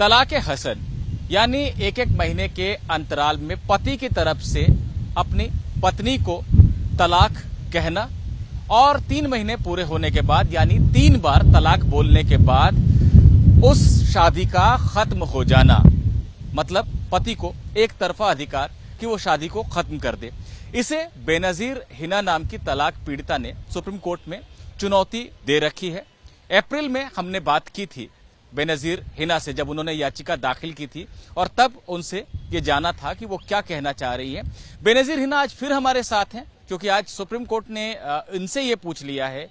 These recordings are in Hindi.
तलाक हसन यानी एक एक महीने के अंतराल में पति की तरफ से अपनी पत्नी को तलाक कहना और 3 महीने पूरे होने के बाद यानी 3 बार तलाक बोलने के बाद उस शादी का खत्म हो जाना, मतलब पति को एक तरफा अधिकार कि वो शादी को खत्म कर दे। इसे बेनजीर हिना नाम की तलाक पीड़िता ने सुप्रीम कोर्ट में चुनौती दे रखी है। अप्रैल में हमने बात की थी बेनजीर हिना से जब उन्होंने याचिका दाखिल की थी और तब उनसे ये जाना था कि वो क्या कहना चाह रही है। बेनजीर हिना आज फिर हमारे साथ हैं क्योंकि आज सुप्रीम कोर्ट ने इनसे ये पूछ लिया है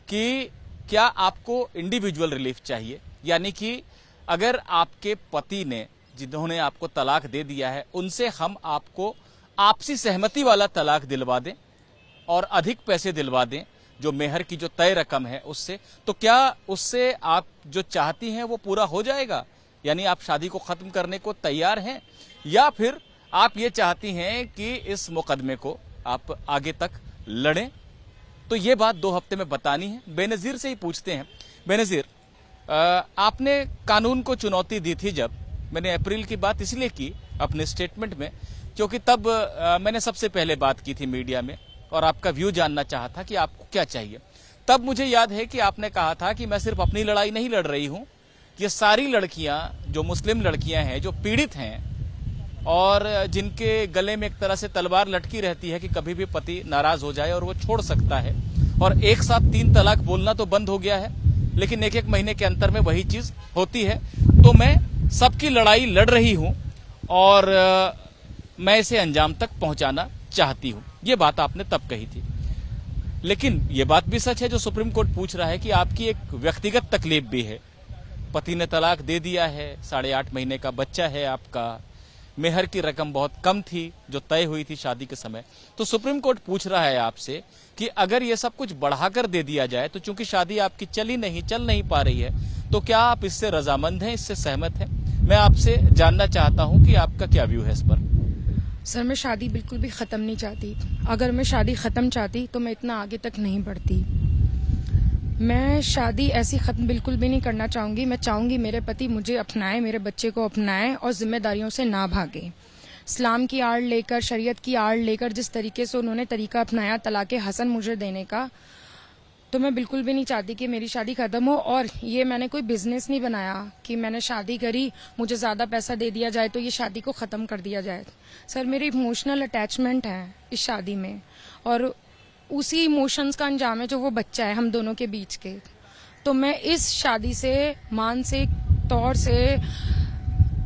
कि क्या आपको इंडिविजुअल रिलीफ चाहिए, यानी कि अगर आपके पति ने जिन्होंने आपको तलाक दे दिया है उनसे हम आपको आपसी सहमति वाला तलाक दिलवा दें और अधिक पैसे दिलवा दें जो मेहर की जो तय रकम है उससे, तो क्या उससे आप जो चाहती हैं वो पूरा हो जाएगा? यानी आप शादी को खत्म करने को तैयार हैं या फिर आप ये चाहती हैं कि इस मुकदमे को आप आगे तक लड़ें? तो ये बात 2 हफ्ते में बतानी है। बेनजीर से ही पूछते हैं। बेनजीर, आपने कानून को चुनौती दी थी जब, मैंने अप्रैल की बात इसलिए की अपने स्टेटमेंट में क्योंकि तब मैंने सबसे पहले बात की थी मीडिया में और आपका व्यू जानना चाहा था कि आपको क्या चाहिए। तब मुझे याद है कि आपने कहा था कि मैं सिर्फ अपनी लड़ाई नहीं लड़ रही हूं, ये सारी लड़कियां जो मुस्लिम लड़कियां हैं जो पीड़ित हैं और जिनके गले में एक तरह से तलवार लटकी रहती है कि कभी भी पति नाराज हो जाए और वो छोड़ सकता है, और एक साथ 3 तलाक बोलना तो बंद हो गया है लेकिन एक एक महीने के अंतर में वही चीज होती है। तो मैं सबकी लड़ाई लड़ रही हूं और मैं इसे अंजाम तक पहुंचाना चाहती हूं, ये बात आपने तब कही थी। लेकिन ये बात भी सच है जो सुप्रीम कोर्ट पूछ रहा है कि आपकी एक व्यक्तिगत तकलीफ भी है। पति ने तलाक दे दिया है, 8.5 महीने का बच्चा है आपका, मेहर की रकम बहुत कम थी जो तय हुई थी शादी के समय। तो सुप्रीम कोर्ट पूछ रहा है आपसे कि अगर ये सब कुछ बढ़ाकर दे दिया जाए तो चूंकि शादी आपकी चल नहीं पा रही है, तो क्या आप इससे रजामंद हैं, इससे सहमत हैं? मैं आपसे जानना चाहता हूं कि आपका क्या व्यू है इस पर। सर, मैं शादी बिल्कुल भी ख़त्म नहीं चाहती। अगर मैं शादी ख़त्म चाहती तो मैं इतना आगे तक नहीं बढ़ती। मैं शादी ऐसी ख़त्म बिल्कुल भी नहीं करना चाहूँगी। मैं चाहूँगी मेरे पति मुझे अपनाए, मेरे बच्चे को अपनाए और जिम्मेदारियों से ना भागे। इस्लाम की आड़ लेकर, शरीयत की आड़ लेकर जिस तरीके से उन्होंने तरीका अपनाया तलाक हसन मुझे देने का, तो मैं बिल्कुल भी नहीं चाहती कि मेरी शादी खत्म हो। और ये मैंने कोई बिजनेस नहीं बनाया कि मैंने शादी करी, मुझे ज़्यादा पैसा दे दिया जाए तो ये शादी को ख़त्म कर दिया जाए। सर, मेरी इमोशनल अटैचमेंट है इस शादी में और उसी इमोशंस का अंजाम है जो वो बच्चा है हम दोनों के बीच के। तो मैं इस शादी से मानसिक तौर से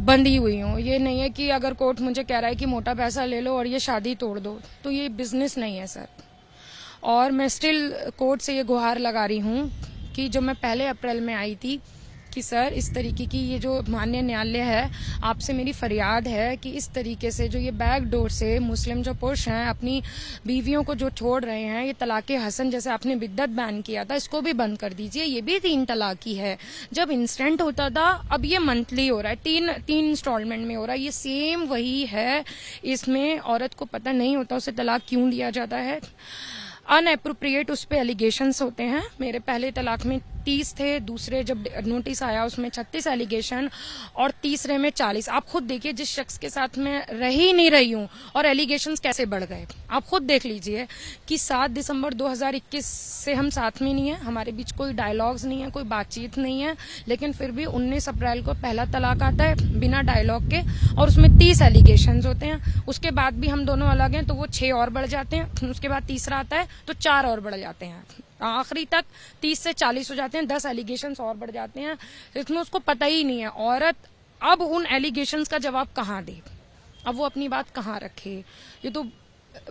बंधी हुई हूँ। ये नहीं है कि अगर कोर्ट मुझे कह रहा है कि मोटा पैसा ले लो और ये शादी तोड़ दो, तो ये बिजनेस नहीं है सर। और मैं स्टिल कोर्ट से ये गुहार लगा रही हूँ कि जो मैं पहले अप्रैल में आई थी कि सर इस तरीके की ये जो माननीय न्यायालय है, आपसे मेरी फरियाद है कि इस तरीके से जो ये बैक डोर से मुस्लिम जो पुरुष हैं अपनी बीवियों को जो छोड़ रहे हैं, ये तलाक हसन जैसे आपने बिद्दत बैन किया था इसको भी बंद कर दीजिए। ये भी 3 तलाक ही है। जब इंस्टेंट होता था अब ये मंथली हो रहा है, 3 इंस्टॉलमेंट में हो रहा है। ये सेम वही है। इसमें औरत को पता नहीं होता उसे तलाक क्यों दिया जाता है। अनएप्रोप्रिएट उस पर एलिगेशंस होते हैं। मेरे पहले तलाक में 30 थे, दूसरे जब नोटिस आया उसमें 36 एलिगेशन और तीसरे में 40। आप खुद देखिए जिस शख्स के साथ मैं रह ही नहीं रही हूँ और एलिगेशंस कैसे बढ़ गए। आप खुद देख लीजिए कि 7 दिसंबर 2021 से हम साथ में नहीं है, हमारे बीच कोई डायलॉग्स नहीं है, कोई बातचीत नहीं है, लेकिन फिर भी 19 अप्रैल को पहला तलाक आता है बिना डायलॉग के और उसमें 30 एलिगेशंस होते हैं। उसके बाद भी हम दोनों अलग हैं तो वो 6 और बढ़ जाते हैं। उसके बाद तीसरा आता है तो 4 और बढ़ जाते हैं। आखिरी तक 30 से 40 हो जाते हैं, 10 एलिगेशंस और बढ़ जाते हैं। इसमें उसको पता ही नहीं है औरत अब उन एलिगेशंस का जवाब कहाँ दे, अब वो अपनी बात कहाँ रखे। ये तो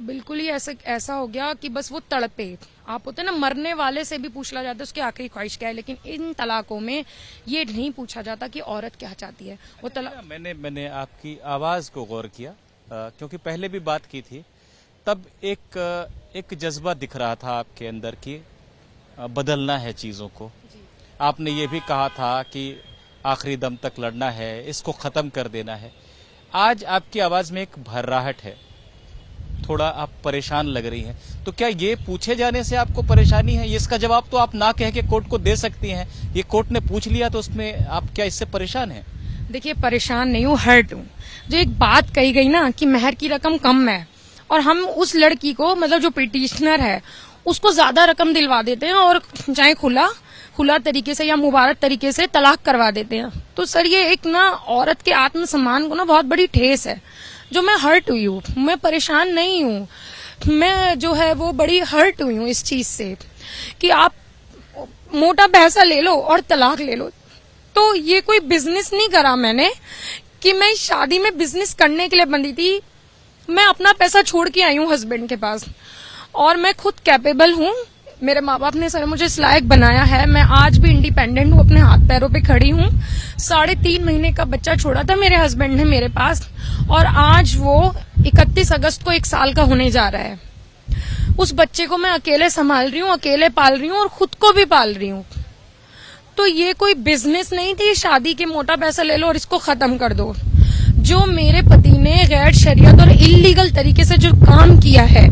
बिल्कुल ही ऐसा हो गया कि बस वो तड़पे। आप होते ना मरने वाले से भी पूछ लिया जाता है उसकी आखिरी ख्वाहिश क्या है, लेकिन इन तलाकों में ये नहीं पूछा जाता कि औरत क्या चाहती है। वो तलाक मैंने आपकी आवाज को गौर किया क्योंकि पहले भी बात की थी, तब एक जज्बा दिख रहा था आपके अंदर की बदलना है चीजों को। आपने ये भी कहा था कि आखिरी दम तक लड़ना है, इसको खत्म कर देना है। आज आपकी आवाज में एक भर्राहट है, थोड़ा आप परेशान लग रही हैं। तो क्या ये पूछे जाने से आपको परेशानी है? इसका जवाब तो आप ना कह के कोर्ट को दे सकती हैं। ये कोर्ट ने पूछ लिया तो उसमें आप क्या इससे परेशान हैं? देखिए, परेशान नहीं हूँ, हर्ट हूँ। जो एक बात कही गई ना कि महर की रकम कम है और हम उस लड़की को, मतलब जो पिटिशनर है, उसको ज्यादा रकम दिलवा देते हैं और चाहे खुला तरीके से या मुबारक तरीके से तलाक करवा देते हैं। तो सर, ये एक ना औरत के आत्मसम्मान को ना बहुत बड़ी ठेस है, जो मैं हर्ट हुई हूँ। मैं परेशान नहीं हूँ, मैं जो है वो बड़ी हर्ट हुई हूँ इस चीज से कि आप मोटा पैसा ले लो और तलाक ले लो। तो ये कोई बिजनेस नहीं करा मैंने कि मैं इस शादी में बिजनेस करने के लिए बंधी थी। मैं अपना पैसा छोड़ के आई हूँ हस्बैंड के पास और मैं खुद कैपेबल हूँ। मेरे माँ बाप ने सर मुझे इस लायक बनाया है। मैं आज भी इंडिपेंडेंट हूँ, अपने हाथ पैरों पे खड़ी हूँ। 3.5 महीने का बच्चा छोड़ा था मेरे हस्बैंड ने मेरे पास और आज वो 31 अगस्त को 1 साल का होने जा रहा है। उस बच्चे को मैं अकेले संभाल रही हूँ, अकेले पाल रही हूँ और खुद को भी पाल रही हूँ। तो ये कोई बिजनेस नहीं थी शादी के मोटा पैसा ले लो और इसको खत्म कर दो। जो मेरे पति ने गैर शरीयत और इल्लीगल तरीके से जो काम किया है,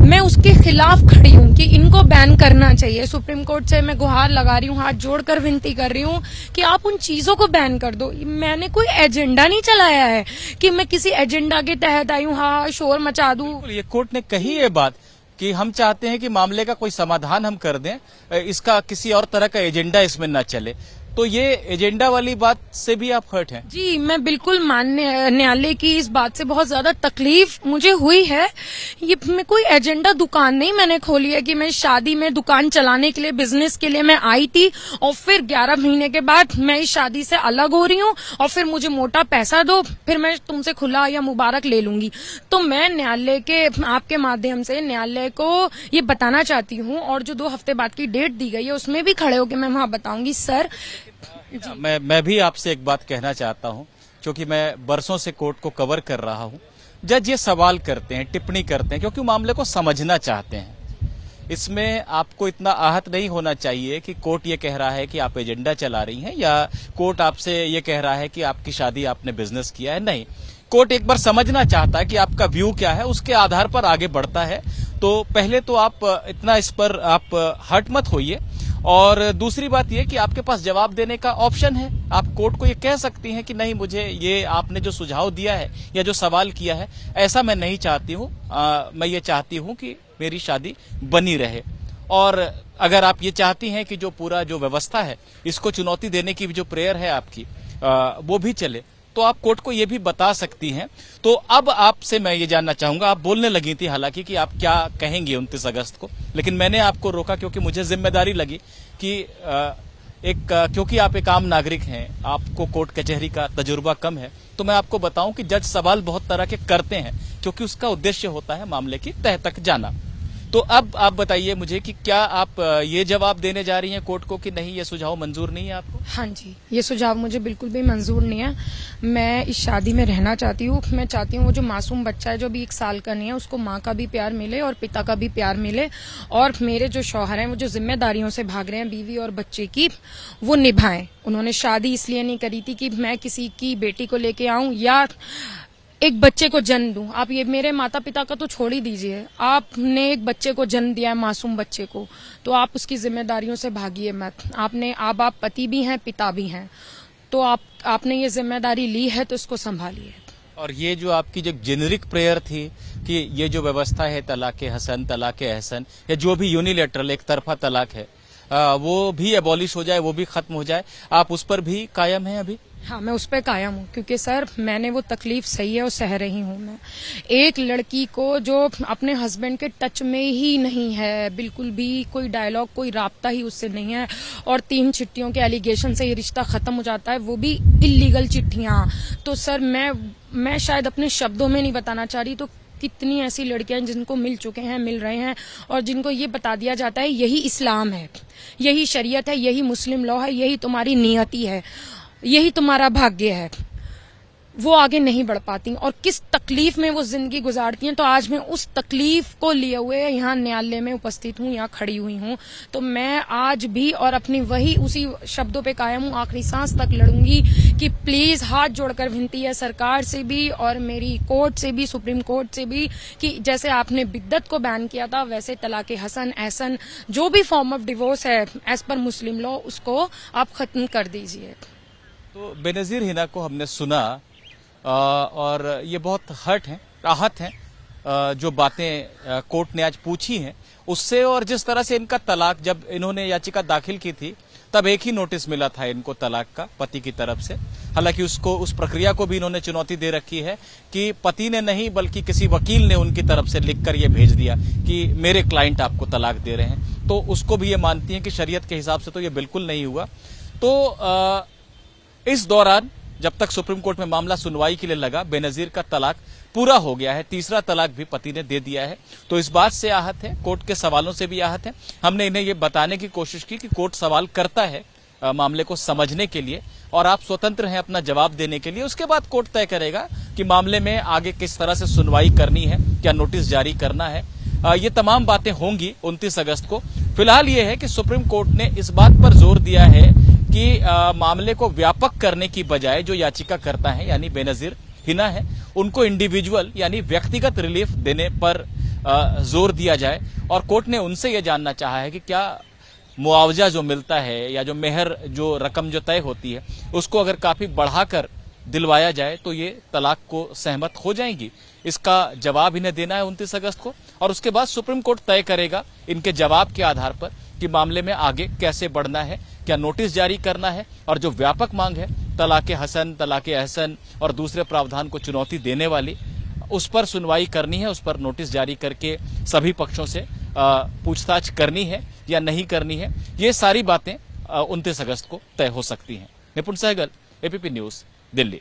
मैं उसके खिलाफ खड़ी हूँ कि इनको बैन करना चाहिए। सुप्रीम कोर्ट से मैं गुहार लगा रही हूँ, हाथ जोड़कर विनती कर रही हूँ कि आप उन चीजों को बैन कर दो। मैंने कोई एजेंडा नहीं चलाया है कि मैं किसी एजेंडा के तहत आई हूँ, हाँ शोर मचा दूं। ये कोर्ट ने कही ये बात कि हम चाहते हैं कि मामले का कोई समाधान हम कर दें, इसका किसी और तरह का एजेंडा इसमें न चले। तो ये एजेंडा वाली बात से भी आप हर्ट हैं? जी, मैं बिल्कुल न्यायालय की इस बात से बहुत ज्यादा तकलीफ मुझे हुई है। ये मैं कोई एजेंडा दुकान नहीं मैंने खोली है कि मैं शादी में दुकान चलाने के लिए, बिजनेस के लिए मैं आई थी और फिर 11 महीने के बाद मैं इस शादी से अलग हो रही हूँ और फिर मुझे मोटा पैसा दो, फिर मैं तुमसे खुला या मुबारक ले लूंगी। तो मैं न्यायालय के, आपके माध्यम से न्यायालय को ये बताना चाहती हूँ और जो 2 हफ्ते बाद की डेट दी गई है उसमें भी खड़े होकर मैं वहां बताऊंगी। सर, मैं भी आपसे एक बात कहना चाहता हूं, क्योंकि मैं बरसों से कोर्ट को कवर कर रहा हूं। जज ये सवाल करते हैं, टिप्पणी करते हैं, क्योंकि मामले को समझना चाहते हैं। इसमें आपको इतना आहत नहीं होना चाहिए कि कोर्ट ये कह रहा है कि आप एजेंडा चला रही हैं या कोर्ट आपसे ये कह रहा है कि आपकी शादी आपने बिजनेस किया है। नहीं, कोर्ट एक बार समझना चाहता है कि आपका व्यू क्या है, उसके आधार पर आगे बढ़ता है। तो पहले तो आप इतना इस पर आप हर्ट मत होइए। और दूसरी बात यह कि आपके पास जवाब देने का ऑप्शन है। आप कोर्ट को ये कह सकती हैं कि नहीं, मुझे ये आपने जो सुझाव दिया है या जो सवाल किया है, ऐसा मैं नहीं चाहती हूँ। मैं ये चाहती हूँ कि मेरी शादी बनी रहे। और अगर आप ये चाहती हैं कि जो पूरा जो व्यवस्था है, इसको चुनौती देने की जो प्रेयर है आपकी, वो भी चले, तो आप कोर्ट को ये भी बता सकती हैं। तो अब आपसे मैं ये जानना चाहूंगा, आप बोलने लगी थी हालांकि कि आप क्या कहेंगे 29 अगस्त को, लेकिन मैंने आपको रोका क्योंकि मुझे जिम्मेदारी लगी कि क्योंकि आप एक आम नागरिक हैं, आपको कोर्ट कचहरी का तजुर्बा कम है, तो मैं आपको बताऊं कि जज सवाल बहुत तरह के करते हैं, क्योंकि उसका उद्देश्य होता है मामले की तह तक जाना। तो अब आप बताइए मुझे कि क्या आप ये जवाब देने जा रही हैं कोर्ट को कि नहीं, ये सुझाव मंजूर नहीं है आपको? हाँ जी, ये सुझाव मुझे बिल्कुल भी मंजूर नहीं है। मैं इस शादी में रहना चाहती हूँ। मैं चाहती हूँ वो जो मासूम बच्चा है, जो भी 1 साल का नहीं है, उसको माँ का भी प्यार मिले और पिता का भी प्यार मिले, और मेरे जो शौहर हैं वो जो जिम्मेदारियों से भाग रहे हैं बीवी और बच्चे की, वो निभाएं। उन्होंने शादी इसलिए नहीं करी थी कि मैं किसी की बेटी को लेके आऊं या एक बच्चे को जन्म दूं। आप ये मेरे माता पिता का तो छोड़ ही दीजिए, आपने एक बच्चे को जन्म दिया है, मासूम बच्चे को, तो आप उसकी जिम्मेदारियों से भागिए मत। आप पति भी हैं, पिता भी हैं, तो आपने ये जिम्मेदारी ली है तो इसको संभालिए। और ये जो आपकी जो जेनेरिक प्रेयर थी कि ये जो व्यवस्था है तलाक हसन, तलाक अहसन, या जो भी यूनिलेटरल एक तरफा तलाक है, वो भी एबॉलिश हो जाए, वो भी खत्म हो जाए, आप उस पर भी कायम हैं अभी? हाँ, मैं उस पर कायम हूँ, क्योंकि सर मैंने वो तकलीफ सही है और सह रही हूँ। मैं एक लड़की को जो अपने हस्बैंड के टच में ही नहीं है, बिल्कुल भी कोई डायलॉग, कोई राब्ता ही उससे नहीं है, और 3 चिट्ठियों के एलिगेशन से ये रिश्ता खत्म हो जाता है, वो भी इल्लीगल चिट्ठियां। तो सर मैं शायद अपने शब्दों में नहीं बताना चाह रही, तो कितनी ऐसी लड़कियां हैं जिनको मिल चुके हैं, मिल रहे हैं, और जिनको ये बता दिया जाता है यही इस्लाम है, यही शरीयत है, यही मुस्लिम लॉ है, यही तुम्हारी नियति है, यही तुम्हारा भाग्य है, वो आगे नहीं बढ़ पाती और किस तकलीफ में वो जिंदगी गुजारती हैं। तो आज मैं उस तकलीफ को लिए हुए यहाँ न्यायालय में उपस्थित हूँ, यहाँ खड़ी हुई हूँ। तो मैं आज भी और अपनी उसी शब्दों पे कायम हूँ, आखिरी सांस तक लड़ूंगी कि प्लीज, हाथ जोड़कर विनती है सरकार से भी और मेरी कोर्ट से भी, सुप्रीम कोर्ट से भी, कि जैसे आपने बिद्दत को बैन किया था, वैसे तलाक हसन, एहसन, जो भी फॉर्म ऑफ डिवोर्स है एज पर मुस्लिम लॉ, उसको आप खत्म कर दीजिए। तो बेनजीर हिना को हमने सुना और ये बहुत हर्ट हैं, आहत हैं जो बातें कोर्ट ने आज पूछी हैं उससे, और जिस तरह से इनका तलाक, जब इन्होंने याचिका दाखिल की थी तब एक ही नोटिस मिला था इनको तलाक का पति की तरफ से। हालांकि उसको, उस प्रक्रिया को भी इन्होंने चुनौती दे रखी है कि पति ने नहीं बल्कि किसी वकील ने उनकी तरफ से लिखकर ये भेज दिया कि मेरे क्लाइंट आपको तलाक दे रहे हैं, तो उसको भी ये मानती हैं कि शरीयत के हिसाब से तो ये बिल्कुल नहीं हुआ। तो इस दौरान जब तक सुप्रीम कोर्ट में मामला सुनवाई के लिए लगा, बेनजीर का तलाक पूरा हो गया है, तीसरा तलाक भी पति ने दे दिया है। तो इस बात से आहत है, कोर्ट के सवालों से भी आहत है। हमने इन्हें ये बताने की कोशिश की कि कोर्ट सवाल करता है मामले को समझने के लिए और आप स्वतंत्र हैं अपना जवाब देने के लिए। उसके बाद कोर्ट तय करेगा कि मामले में आगे किस तरह से सुनवाई करनी है, क्या नोटिस जारी करना है। ये तमाम बातें होंगी 29 अगस्त को। फिलहाल ये है कि सुप्रीम कोर्ट ने इस बात पर जोर दिया है कि मामले को व्यापक करने की बजाय जो याचिका करता है यानी बेनजीर हिना है, उनको इंडिविजुअल यानी व्यक्तिगत रिलीफ देने पर जोर दिया जाए। और कोर्ट ने उनसे यह जानना चाहा है कि क्या मुआवजा जो मिलता है या जो मेहर, जो रकम जो तय होती है, उसको अगर काफी बढ़ाकर दिलवाया जाए तो ये तलाक को सहमत हो जाएंगी। इसका जवाब इन्हें देना है 29 अगस्त को और उसके बाद सुप्रीम कोर्ट तय करेगा इनके जवाब के आधार पर कि मामले में आगे कैसे बढ़ना है, क्या नोटिस जारी करना है और जो व्यापक मांग है तलाके हसन, तलाके अहसन और दूसरे प्रावधान को चुनौती देने वाली, उस पर सुनवाई करनी है, उस पर नोटिस जारी करके सभी पक्षों से पूछताछ करनी है या नहीं करनी है। ये सारी बातें 29 अगस्त को तय हो सकती हैं। निपुण सहगल, एपीपी न्यूज, दिल्ली।